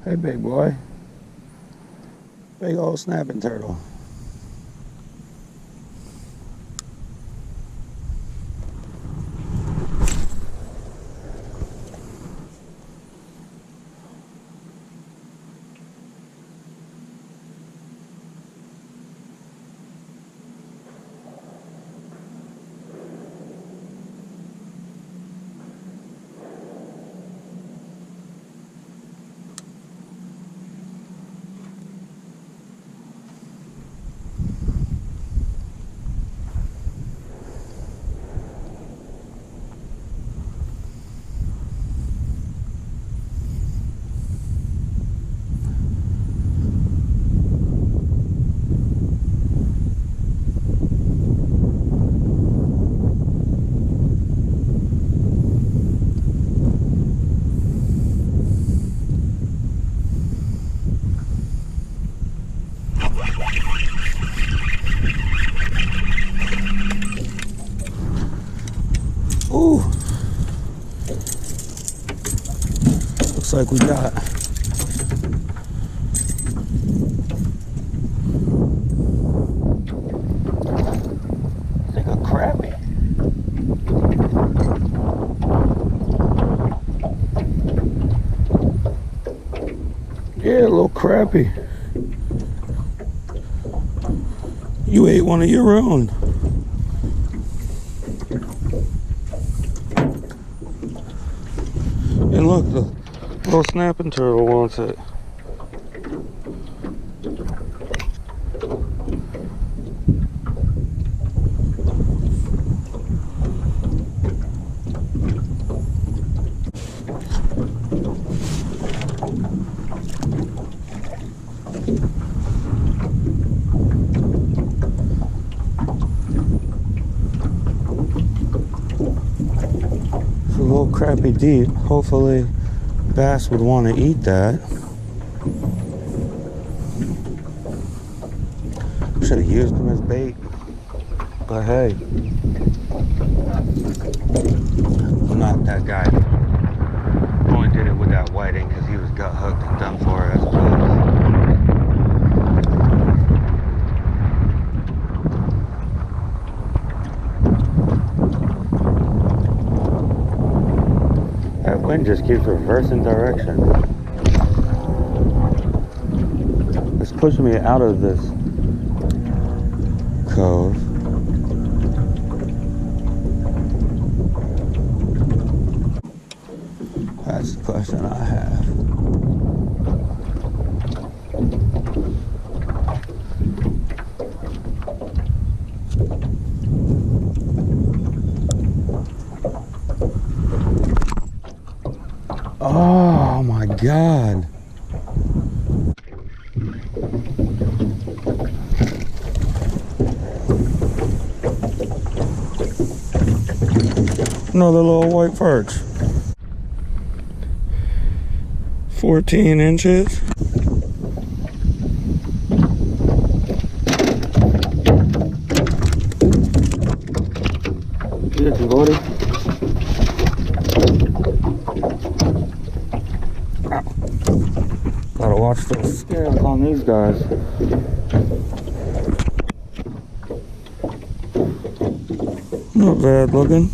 Hey, big boy. Big old snapping turtle. Ooh. Looks like we got a crappie. Yeah, a little crappie. You ate one of your own. And look, the little snapping turtle wants it. It's a little crappie deep. Hopefully bass would want to eat that. Should have used him as bait, but hey, I'm not that guy. Only did it with that whiting because he was gut hooked and done for as well. That wind just keeps reversing direction. It's pushing me out of this cove. That's the question I have. Oh my God. Another little white perch. 14 inches. Get you, buddy. Ow. Gotta watch those scales on these guys. Not bad looking.